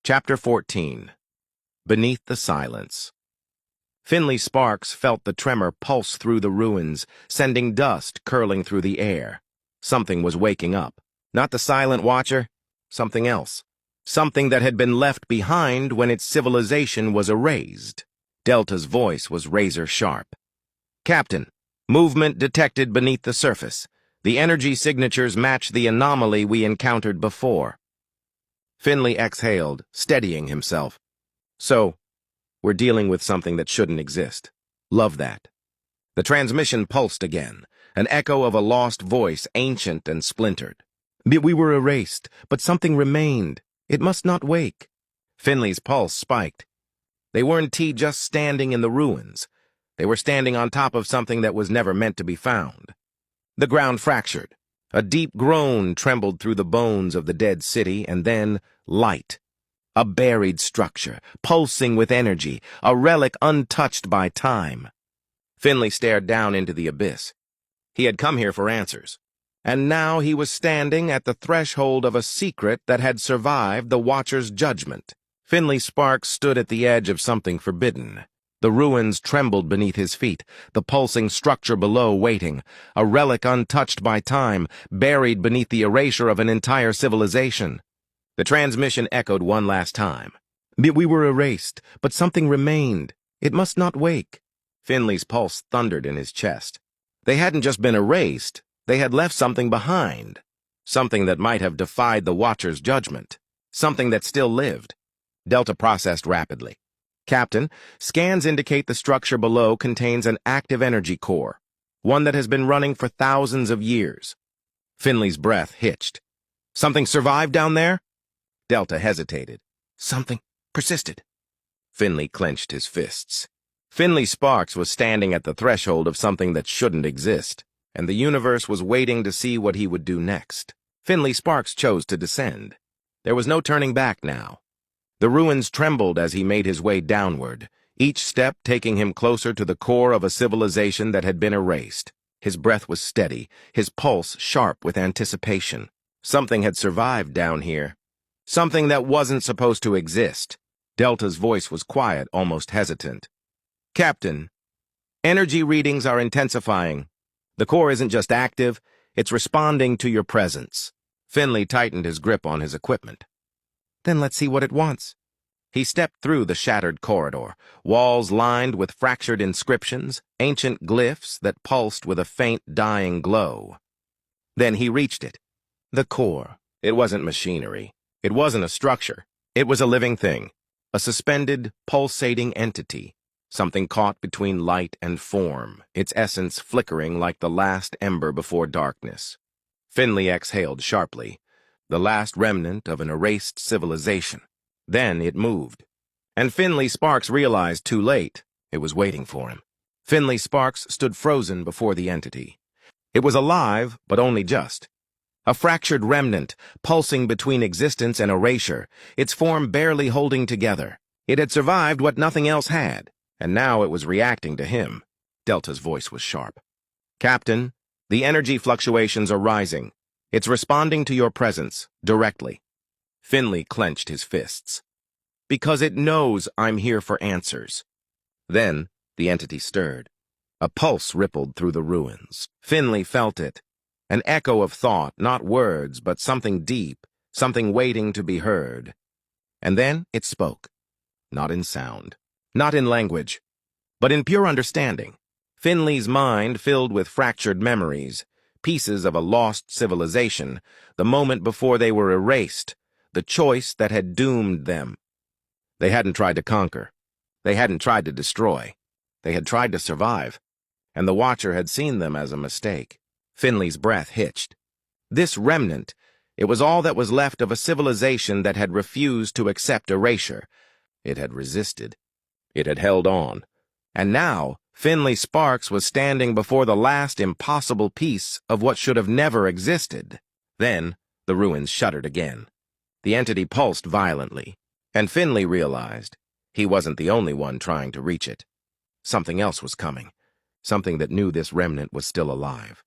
Chapter 14. Beneath the Silence. Finnley Sparks felt the tremor pulse through the ruins, sending dust curling through the air. Something was waking up. Not the silent watcher, something else. Something that had been left behind when its civilization was erased. Delta's voice was razor-sharp. "Captain, movement detected beneath the surface. The energy signatures match the anomaly we encountered before." Finnley exhaled, steadying himself. "So, we're dealing with something that shouldn't exist. Love that." The transmission pulsed again, an echo of a lost voice, ancient and splintered. "We were erased, but something remained. It must not wake." Finnley's pulse spiked. They weren't just standing in the ruins. They were standing on top of something that was never meant to be found. The ground fractured. A deep groan trembled through the bones of the dead city, and then light. A buried structure, pulsing with energy, a relic untouched by time. Finnley stared down into the abyss. He had come here for answers, and now he was standing at the threshold of a secret that had survived the Watcher's judgment. Finnley Sparks stood at the edge of something forbidden. The ruins trembled beneath his feet, the pulsing structure below waiting, a relic untouched by time, buried beneath the erasure of an entire civilization. The transmission echoed one last time. "We were erased, but something remained. It must not wake." Finnley's pulse thundered in his chest. They hadn't just been erased, they had left something behind. Something that might have defied the Watcher's judgment. Something that still lived. Delta processed rapidly. "Captain, scans indicate the structure below contains an active energy core, one that has been running for thousands of years." Finnley's breath hitched. "Something survived down there?" Delta hesitated. "Something persisted." Finnley clenched his fists. Finnley Sparks was standing at the threshold of something that shouldn't exist, and the universe was waiting to see what he would do next. Finnley Sparks chose to descend. There was no turning back now. The ruins trembled as he made his way downward, each step taking him closer to the core of a civilization that had been erased. His breath was steady, his pulse sharp with anticipation. Something had survived down here. Something that wasn't supposed to exist. Delta's voice was quiet, almost hesitant. "Captain, energy readings are intensifying. The core isn't just active, it's responding to your presence." Finnley tightened his grip on his equipment. "Then let's see what it wants." He stepped through the shattered corridor, walls lined with fractured inscriptions, ancient glyphs that pulsed with a faint, dying glow. Then he reached it. The core. It wasn't machinery. It wasn't a structure. It was a living thing, a suspended, pulsating entity, something caught between light and form, its essence flickering like the last ember before darkness. Finnley exhaled sharply. The last remnant of an erased civilization. Then it moved. And Finnley Sparks realized too late it was waiting for him. Finnley Sparks stood frozen before the entity. It was alive, but only just. A fractured remnant, pulsing between existence and erasure, its form barely holding together. It had survived what nothing else had, and now it was reacting to him. Delta's voice was sharp. "Captain, the energy fluctuations are rising. It's responding to your presence, directly." Finnley clenched his fists. "Because it knows I'm here for answers." Then, the entity stirred. A pulse rippled through the ruins. Finnley felt it. An echo of thought, not words, but something deep, something waiting to be heard. And then it spoke. Not in sound, not in language, but in pure understanding. Finnley's mind filled with fractured memories, pieces of a lost civilization, the moment before they were erased, the choice that had doomed them. They hadn't tried to conquer. They hadn't tried to destroy. They had tried to survive, and the Watcher had seen them as a mistake. Finnley's breath hitched. This remnant, it was all that was left of a civilization that had refused to accept erasure. It had resisted. It had held on. And now, Finnley Sparks was standing before the last impossible piece of what should have never existed. Then, the ruins shuddered again. The entity pulsed violently, and Finnley realized he wasn't the only one trying to reach it. Something else was coming, something that knew this remnant was still alive.